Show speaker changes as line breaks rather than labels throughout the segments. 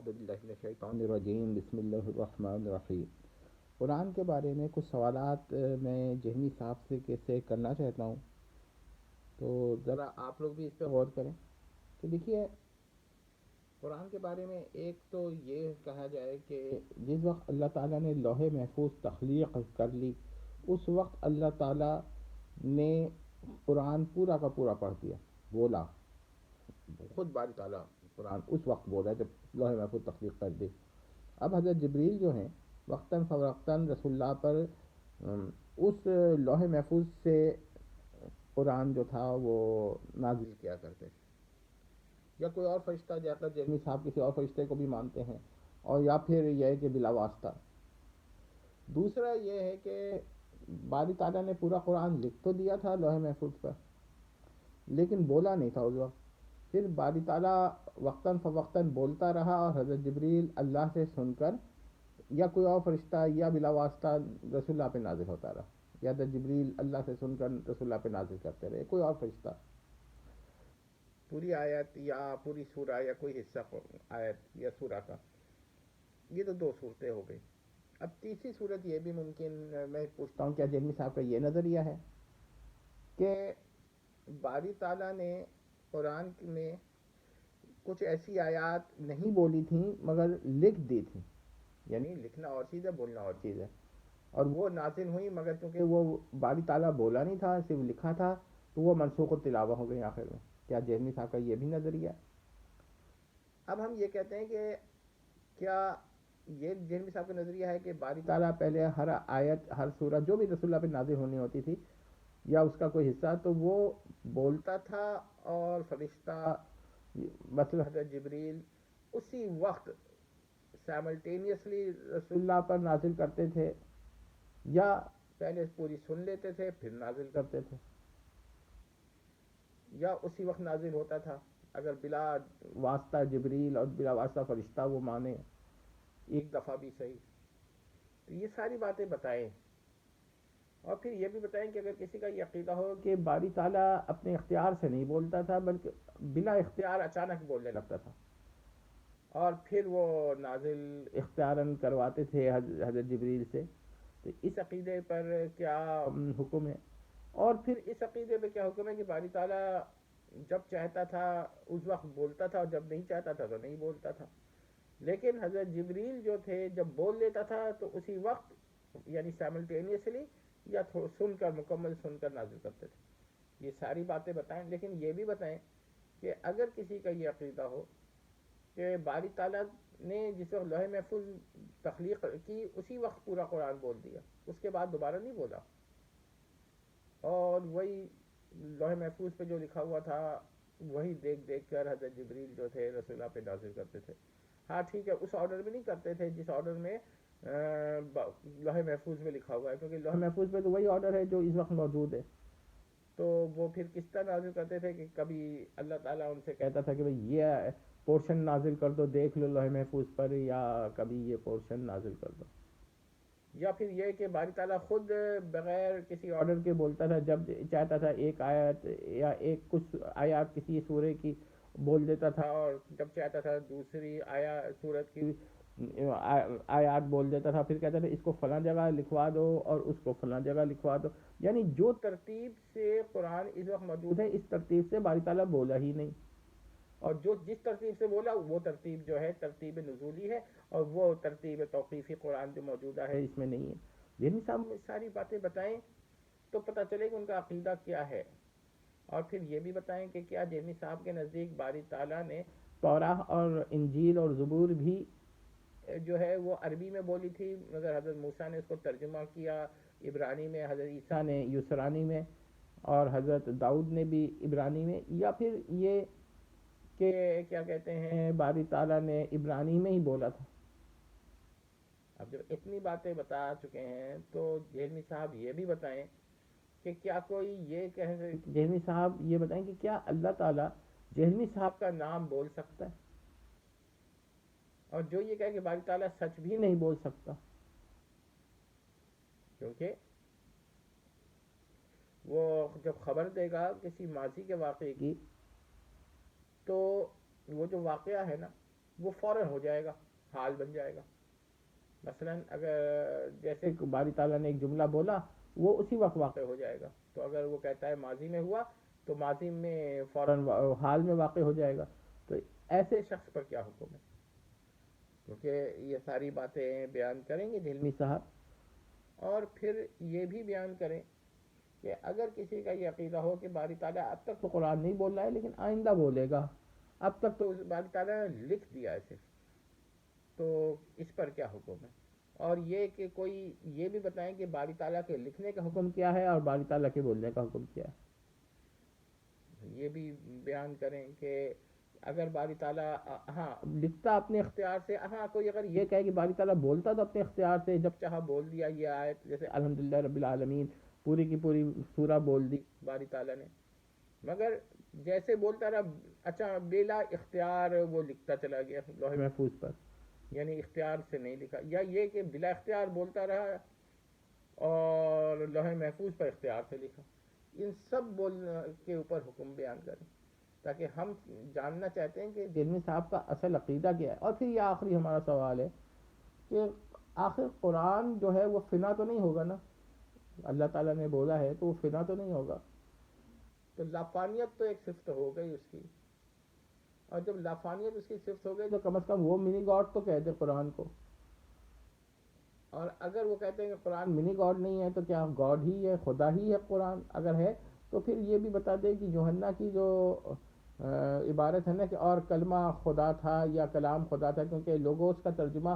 اعوذ باللہ من الشیطان الرجیم، بسم اللہ الرحمن الرحیم۔ قرآن کے بارے میں کچھ سوالات میں جہمی صاحب سے کیسے کرنا چاہتا ہوں، تو ذرا آپ لوگ بھی اس پہ غور کریں کہ دیکھیے قرآن کے بارے میں ایک تو یہ کہا جائے کہ جس وقت اللہ تعالیٰ نے لوح محفوظ تخلیق کر لی، اس وقت اللہ تعالیٰ نے قرآن پورا کا پورا پڑھ دیا، بولا خود باری تعالیٰ قرآن اس وقت بولا جب لوح محفوظ تخلیق کر دی۔ اب حضرت جبریل جو ہیں وقتاً فوقتاً رسول اللہ پر اس لوح محفوظ سے قرآن جو تھا وہ نازل کیا کرتے تھے، یا کوئی اور فرشتہ جیسا جرمی صاحب کسی اور فرشتے کو بھی مانتے ہیں، اور یا پھر یہ ہے کہ بلا واسطہ۔ دوسرا یہ ہے کہ باری تعالیٰ نے پورا قرآن لکھ تو دیا تھا لوح محفوظ پر، لیکن بولا نہیں تھا اس وقت۔ پھر باری تعالیٰ وقتاً فوقتاً بولتا رہا، اور حضرت جبریل اللہ سے سن کر یا کوئی اور فرشتہ یا بلا واسطہ رسول اللہ پہ نازل ہوتا رہا، یا حضرت جبریل اللہ سے سن کر رسول اللہ پہ نازل کرتے رہے کوئی اور فرشتہ، پوری آیت یا پوری سورہ یا کوئی حصہ آیت یا سورہ کا۔ یہ تو دو صورتیں ہو گئی۔ اب تیسری صورت یہ بھی ممکن، میں پوچھتا ہوں کیا جیلمی صاحب کا یہ نظریہ ہے کہ باری تعالیٰ نے قرآن میں کچھ ایسی آیات نہیں بولی تھیں مگر لکھ دی تھیں، یعنی لکھنا اور چیز ہے، بولنا اور چیز ہے، اور وہ نازل ہوئی مگر چونکہ وہ باری تعالیٰ بولا نہیں تھا، صرف لکھا تھا، تو وہ منسوخ التلاوہ ہو گئی آخر میں۔ کیا جیلمی صاحب کا یہ بھی نظریہ ہے؟ اب ہم یہ کہتے ہیں کہ کیا یہ جیلمی صاحب کا نظریہ ہے کہ باری تعالیٰ پہلے ہر آیت ہر سورہ جو بھی رسول اللہ پہ نازل ہونی ہوتی تھی یا اس کا کوئی حصہ تو وہ بولتا تھا، اور فرشتہ مثلا حضرت جبریل اسی وقت سائملٹینیسلی رسول اللہ پر نازل کرتے تھے، یا پہلے پوری سن لیتے تھے پھر نازل کرتے تھے، یا اسی وقت نازل ہوتا تھا اگر بلا واسطہ جبریل اور بلا واسطہ فرشتہ وہ مانے ایک دفعہ بھی صحیح۔ تو یہ ساری باتیں بتائیں، اور پھر یہ بھی بتائیں کہ اگر کسی کا یہ عقیدہ ہو کہ باری تعالیٰ اپنے اختیار سے نہیں بولتا تھا بلکہ بلا اختیار اچانک بولنے لگتا تھا، اور پھر وہ نازل اختیاراً کرواتے تھے حضرت جبریل سے، تو اس عقیدے پر کیا حکم ہے؟ اور پھر اس عقیدے پہ کیا حکم ہے کہ باری تعالیٰ جب چاہتا تھا اس وقت بولتا تھا، اور جب نہیں چاہتا تھا تو نہیں بولتا تھا، لیکن حضرت جبریل جو تھے جب بول لیتا تھا تو اسی وقت یعنی سائملٹینیسلی یا سن کر مکمل سن کر نازل کرتے تھے۔ یہ ساری باتیں بتائیں، لیکن یہ بھی بتائیں کہ اگر کسی کا یہ عقیدہ ہو کہ باری تعالیٰ نے جس وقت لوح محفوظ تخلیق کی اسی وقت پورا قرآن بول دیا، اس کے بعد دوبارہ نہیں بولا، اور وہی لوح محفوظ پہ جو لکھا ہوا تھا وہی دیکھ دیکھ کر حضرت جبریل جو تھے رسول اللہ پہ نازل کرتے تھے۔ ہاں ٹھیک ہے، اس آرڈر میں نہیں کرتے تھے جس آرڈر میں لوح محفوظ میں لکھا ہوا ہے، کیونکہ لوح محفوظ پہ تو وہی آرڈر ہے جو اس وقت موجود ہے، تو وہ پھر کس طرح نازل کرتے تھے کہ کبھی اللہ تعالیٰ ان سے کہتا تھا کہ بھئی یہ پورشن نازل کر دو، دیکھ لو لوح محفوظ پر، یا کبھی یہ پورشن نازل کر دو، یا پھر یہ کہ باری تعالیٰ خود بغیر کسی آرڈر کے بولتا تھا، جب چاہتا تھا ایک آیت یا ایک کچھ آیات کسی سورے کی بول دیتا تھا، اور جب چاہتا تھا دوسری سورت کی آیات بول دیتا تھا، پھر کہتا تھا اس کو فلاں جگہ لکھوا دو اور اس کو فلاں جگہ لکھوا دو، یعنی جو ترتیب سے قرآن اس وقت موجود ہے اس ترتیب سے باری تعالیٰ بولا ہی نہیں، اور جو جس ترتیب سے بولا وہ ترتیب جو ہے ترتیب نزولی ہے، اور وہ ترتیب توقیفی قرآن جو موجودہ ہے اس میں نہیں ہے۔ یعنی صاحب ساری باتیں بتائیں تو پتہ چلے کہ ان کا عقیدہ کیا ہے، اور پھر یہ بھی بتائیں کہ کیا جیمی صاحب کے نزدیک باری تعالیٰ نے توراہ اور انجیل اور زبور بھی جو ہے وہ عربی میں بولی تھی، مگر حضرت موسیٰ نے اس کو ترجمہ کیا عبرانی میں، حضرت عیسیٰ نے یسرانی میں، اور حضرت داؤد نے بھی عبرانی میں، یا پھر یہ کہ کیا کہتے ہیں باری تعالیٰ نے عبرانی میں ہی بولا تھا؟ اب جب اتنی باتیں بتا چکے ہیں تو جہلمی صاحب یہ بھی بتائیں کہ کیا کوئی یہ جہلمی صاحب یہ بتائیں کہ کیا اللہ تعالیٰ جہلمی صاحب کا نام بول سکتا ہے؟ اور جو یہ کہے کہ باری تعالیٰ سچ بھی نہیں بول سکتا، کیونکہ وہ جب خبر دے گا کسی ماضی کے واقعے کی تو وہ جو واقعہ ہے نا وہ فوراً ہو جائے گا، حال بن جائے گا. مثلاً اگر جیسے باری تعالیٰ نے ایک جملہ بولا، وہ اسی وقت واقع ہو جائے گا. تو اگر وہ کہتا ہے ماضی میں ہوا، تو ماضی میں فوراً حال میں واقع ہو جائے گا. تو ایسے شخص پر کیا حکم ہے؟ کیونکہ یہ ساری باتیں بیان کریں گے جہلمی صاحب، اور پھر یہ بھی بیان کریں کہ اگر کسی کا یہ عقیدہ ہو کہ باری تعالیٰ اب تک تو قرآن نہیں بول رہا ہے لیکن آئندہ بولے گا، اب تک تو باری تعالیٰ نے لکھ دیا ہے صرف، تو اس پر کیا حکم ہے؟ اور یہ کہ کوئی یہ بھی بتائیں کہ باری تعالیٰ کے لکھنے کا حکم کیا ہے اور باری تعالیٰ کے بولنے کا حکم کیا ہے. یہ بھی بیان کریں کہ اگر باری تعالیٰ ہاں لکھتا اپنے اختیار سے، ہاں کوئی اگر یہ کہے کہ باری تعالیٰ بولتا تو اپنے اختیار سے جب چاہا بول دیا، یہ آیت جیسے الحمدللہ رب العالمین پوری کی پوری سورہ بول دی باری تعالیٰ نے، مگر جیسے بولتا رہا، اچھا بلا اختیار وہ لکھتا چلا گیا لوح محفوظ پر، یعنی اختیار سے نہیں لکھا، یا یہ کہ بلا اختیار بولتا رہا اور لوح محفوظ پر اختیار سے لکھا. ان سب بولنے کے اوپر حکم بیان کریں، تاکہ ہم جاننا چاہتے ہیں کہ دلمی صاحب کا اصل عقیدہ کیا ہے. اور پھر یہ آخری ہمارا سوال ہے کہ آخر قرآن جو ہے وہ فنا تو نہیں ہوگا نا؟ اللہ تعالیٰ نے بولا ہے تو وہ فنا تو نہیں ہوگا. تو لافانیت تو ایک صفت ہو گئی اس کی، اور جب لافانیت اس کی صفت ہو گئی تو کم از کم وہ منی گاڈ تو کہہ دے قرآن کو. اور اگر وہ کہتے ہیں کہ قرآن منی گاڈ نہیں ہے تو کیا گاڈ ہی ہے، خدا ہی ہے قرآن اگر ہے؟ تو پھر یہ بھی بتا دے کہ یوحنا کی جو عبارت ہے نا کہ اور کلمہ خدا تھا یا کلام خدا تھا، کیونکہ لوگوس کا ترجمہ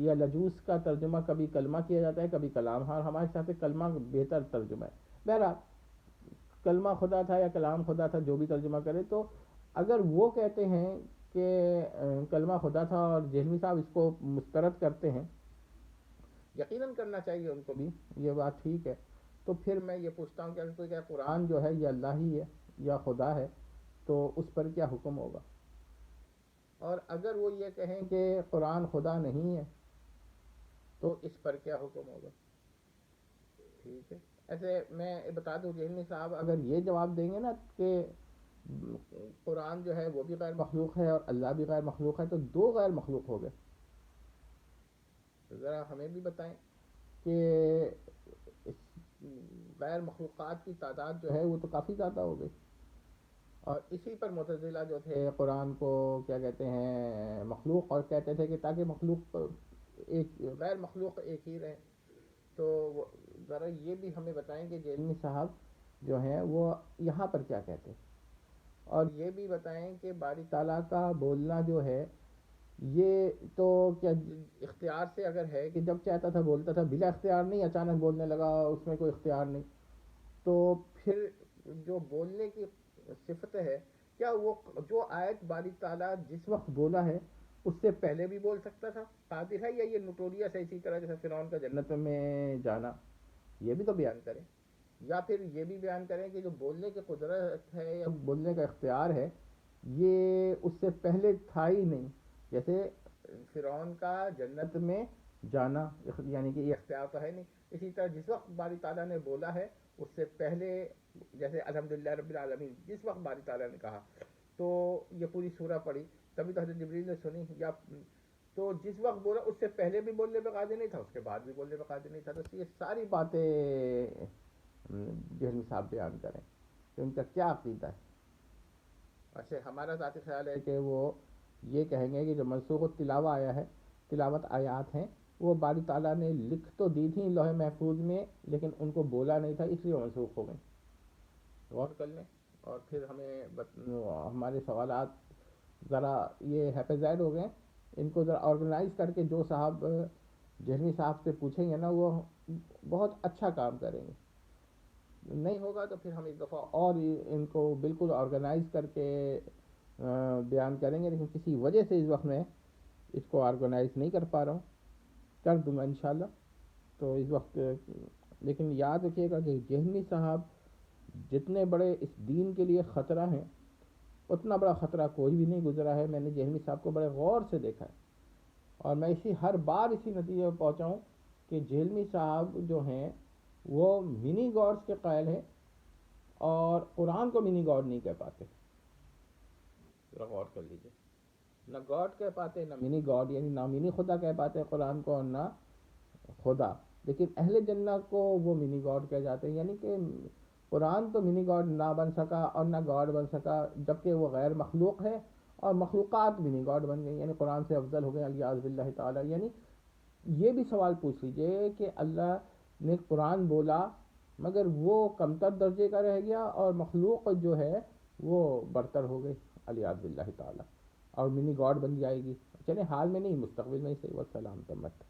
یا لجوس کا ترجمہ کبھی کلمہ کیا جاتا ہے کبھی کلام، ہاں ہمارے حساب سے کلمہ بہتر ترجمہ ہے. بہرحال کلمہ خدا تھا یا کلام خدا تھا، جو بھی ترجمہ کرے، تو اگر وہ کہتے ہیں کہ کلمہ خدا تھا اور جہلمی صاحب اس کو مسترد کرتے ہیں، یقیناً کرنا چاہیے ان کو بھی، یہ بات ٹھیک ہے. تو پھر میں یہ پوچھتا ہوں کہ اگر کوئی کہ قرآن جو ہے یہ اللہ ہی ہے یا خدا ہے تو اس پر کیا حکم ہوگا؟ اور اگر وہ یہ کہیں کہ قرآن خدا نہیں ہے تو اس پر کیا حکم ہوگا؟ ٹھیک ہے. ایسے میں بتا دوں جہلمی صاحب اگر یہ جواب دیں گے نا کہ قرآن جو ہے وہ بھی غیر مخلوق ہے اور اللہ بھی غیر مخلوق ہے، تو دو غیر مخلوق ہو گئے. ذرا ہمیں بھی بتائیں کہ اس غیر مخلوقات کی تعداد جو ہے وہ تو کافی زیادہ ہو گئی. اور اسی پر معتزلہ جو تھے قرآن کو کیا کہتے ہیں مخلوق، اور کہتے تھے کہ تاکہ مخلوق ایک غیر مخلوق ایک ہی رہے. تو ذرا یہ بھی ہمیں بتائیں کہ جیلمی صاحب جو ہیں وہ یہاں پر کیا کہتے ہیں، اور یہ بھی بتائیں کہ باری تعالیٰ کا بولنا جو ہے یہ تو کیا اختیار سے اگر ہے کہ جب چاہتا تھا بولتا تھا، بلا اختیار نہیں اچانک بولنے لگا اس میں کوئی اختیار نہیں، تو پھر جو بولنے کی صفت ہے، کیا وہ جو آیت باری تعالیٰ جس وقت بولا ہے اس سے پہلے بھی بول سکتا تھا، قادر ہے، یا یہ نوٹوریس ہے اسی طرح جیسے فرعون کا جنت میں جانا؟ یہ بھی تو بیان کریں. یا پھر یہ بھی بیان کریں کہ جو بولنے کی قدرت ہے یا بولنے کا اختیار ہے یہ اس سے پہلے تھا ہی نہیں، جیسے فرعون کا جنت میں جانا یعنی کہ یہ اختیار تو ہے نہیں. اسی طرح جس وقت باری تعالیٰ نے بولا ہے اس سے پہلے، جیسے الحمدللہ رب العالمین جس وقت باری تعالیٰ نے کہا تو یہ پوری سورہ پڑھی، تبھی تو حضرت جبریل نے سنی، یا تو جس وقت بولا اس سے پہلے بھی بولنے پہ قادر نہیں تھا، اس کے بعد بھی بولنے پہ قادر نہیں تھا. تو یہ ساری باتیں جہلمی صاحب بیان کریں کہ ان کا کیا عقیدہ ہے. ویسے ہمارا ذاتی خیال ہے کہ وہ یہ کہیں گے کہ جو منسوخ التلاوہ آیا ہے، تلاوت آیات ہیں، وہ باری تعالیٰ نے لکھ تو دی تھیں لوح محفوظ میں لیکن ان کو بولا نہیں تھا، اس لیے منسوخ ہو گئیں. غور کر لیں. اور پھر ہمیں ہمارے سوالات ذرا یہ ہیپیزائڈ ہو گئے، ان کو ذرا آرگنائز کر کے جو صاحب جہلمی صاحب سے پوچھیں گے نا وہ بہت اچھا کام کریں گے. نہیں ہوگا تو پھر ہم ایک دفعہ اور ان کو بالکل آرگنائز کر کے بیان کریں گے، لیکن کسی وجہ سے اس وقت میں اس کو آرگنائز نہیں کر پا رہا ہوں، کر دوں گا انشاءاللہ. تو اس وقت لیکن یاد رکھیے گا کہ جہلمی صاحب جتنے بڑے اس دین کے لیے خطرہ ہیں اتنا بڑا خطرہ کوئی بھی نہیں گزرا ہے. میں نے جہلمی صاحب کو بڑے غور سے دیکھا ہے اور میں ہر بار اسی نتیجے پر پہنچا ہوں کہ جہلمی صاحب جو ہیں وہ منی گاڈس کے قائل ہیں اور قرآن کو منی گاڈ نہیں کہہ پاتے. ذرا غور کر لیجیے. نہ گاڈ کہہ پاتے، نہ منی گاڈ، یعنی نہ منی خدا کہہ پاتے قرآن کو اور نہ خدا. لیکن اہل جنت کو وہ منی گاڈ کہہ جاتے ہیں، یعنی کہ قرآن تو منی گاڈ نہ بن سکا اور نہ گاڈ بن سکا، جبکہ وہ غیر مخلوق ہے، اور مخلوقات منی گاڈ بن گئی، یعنی قرآن سے افضل ہو گئے الیاذ باللہ تعالیٰ. یعنی یہ بھی سوال پوچھ لیجئے کہ اللہ نے قرآن بولا مگر وہ کمتر درجے کا رہ گیا، اور مخلوق جو ہے وہ برتر ہو گئی الیاذ باللہ تعالیٰ، اور منی گاڈ بن جائے گی. چلے حال میں نہیں، مستقبل میں ہی صحیح. والسلام تمت.